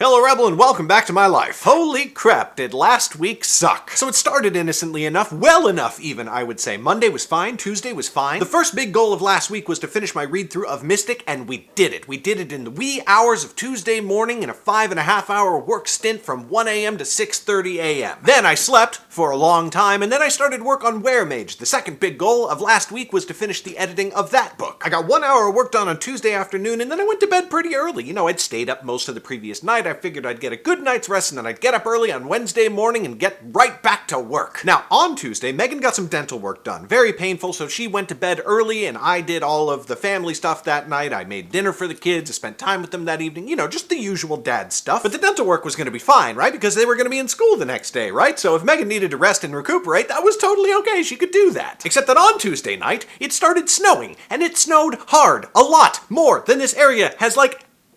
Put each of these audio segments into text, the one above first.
Hello Rebel and welcome back to my life. Holy crap, did last week suck. So it started innocently enough, well enough even, I would say. Monday was fine, Tuesday was fine. The first big goal of last week was to finish my read-through of Mystic, and we did it. We did it in the wee hours of Tuesday morning in a 5.5-hour work stint from 1 a.m. to 6:30 a.m. Then I slept for a long time, and then I started work on Weremage. The second big goal of last week was to finish the editing of that book. I got 1 hour of work done on Tuesday afternoon, and then I went to bed pretty early. You know, I'd stayed up most of the previous night. I figured I'd get a good night's rest and then I'd get up early on Wednesday morning and get right back to work. Now, on Tuesday, Megan got some dental work done. Very painful, so she went to bed early and I did all of the family stuff that night. I made dinner for the kids, I spent time with them that evening, you know, just the usual dad stuff. But the dental work was going to be fine, right? Because they were going to be in school the next day, right? So if Megan needed to rest and recuperate, that was totally okay. She could do that. Except that on Tuesday night, it started snowing, and it snowed hard. A lot more than this area has,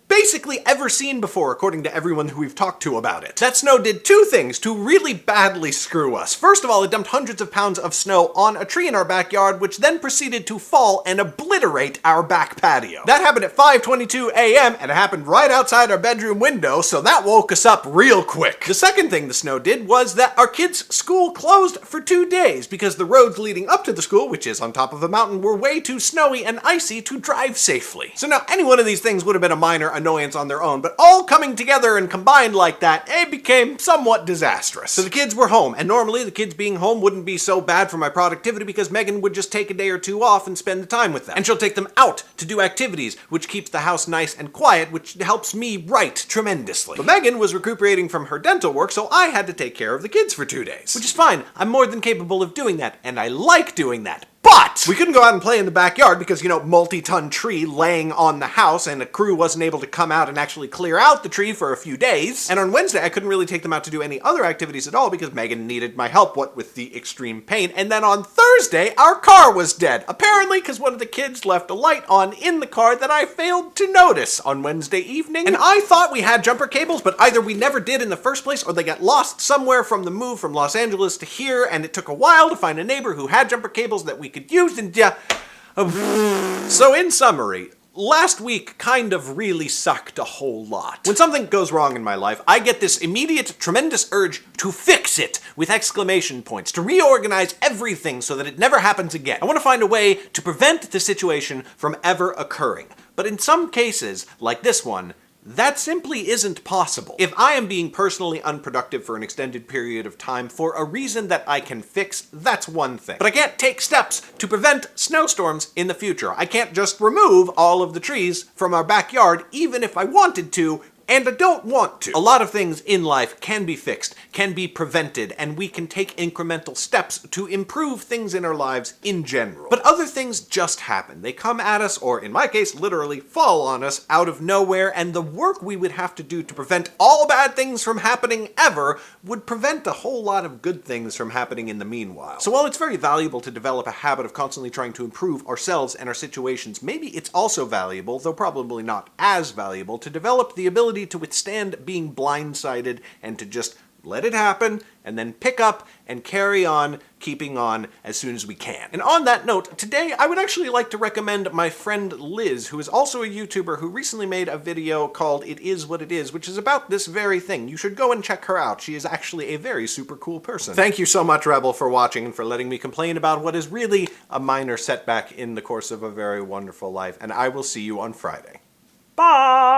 basically ever seen before, according to everyone who we've talked to about it. That snow did two things to really badly screw us. First of all, it dumped hundreds of pounds of snow on a tree in our backyard, which then proceeded to fall and obliterate our back patio. That happened at 5:22 a.m., and it happened right outside our bedroom window, so that woke us up real quick. The second thing the snow did was that our kids' school closed for 2 days because the roads leading up to the school, which is on top of a mountain, were way too snowy and icy to drive safely. So now, any one of these things would have been a minor annoyance on their own, but all coming together and combined like that, it became somewhat disastrous. So the kids were home, and normally the kids being home wouldn't be so bad for my productivity because Megan would just take a day or two off and spend the time with them. And she'll take them out to do activities, which keeps the house nice and quiet, which helps me write tremendously. But Megan was recuperating from her dental work, so I had to take care of the kids for 2 days. Which is fine. I'm more than capable of doing that, and I like doing that. But we couldn't go out and play in the backyard because, you know, multi-ton tree laying on the house, and a crew wasn't able to come out and actually clear out the tree for a few days. And on Wednesday, I couldn't really take them out to do any other activities at all because Megan needed my help, what with the extreme pain. And then on Thursday, our car was dead. Apparently because one of the kids left a light on in the car that I failed to notice on Wednesday evening. And I thought we had jumper cables, but either we never did in the first place or they got lost somewhere from the move from Los Angeles to here, and it took a while to find a neighbor who had jumper cables that we could use, and yeah. So in summary, last week kind of really sucked a whole lot. When something goes wrong in my life, I get this immediate, tremendous urge to fix it with exclamation points, to reorganize everything so that it never happens again. I want to find a way to prevent the situation from ever occurring. But in some cases, like this one, that simply isn't possible. If I am being personally unproductive for an extended period of time for a reason that I can fix, that's one thing. But I can't take steps to prevent snowstorms in the future. I can't just remove all of the trees from our backyard, even if I wanted to, and I don't want to. A lot of things in life can be fixed, can be prevented, and we can take incremental steps to improve things in our lives in general. But other things just happen. They come at us, or in my case, literally fall on us out of nowhere, and the work we would have to do to prevent all bad things from happening ever would prevent a whole lot of good things from happening in the meanwhile. So while it's very valuable to develop a habit of constantly trying to improve ourselves and our situations, maybe it's also valuable, though probably not as valuable, to develop the ability to withstand being blindsided and to just let it happen and then pick up and carry on, keeping on as soon as we can. And on that note, today I would actually like to recommend my friend Liz, who is also a YouTuber who recently made a video called It Is What It Is, which is about this very thing. You should go and check her out. She is actually a very super cool person. Thank you so much, Rebel, for watching and for letting me complain about what is really a minor setback in the course of a very wonderful life, and I will see you on Friday. Bye!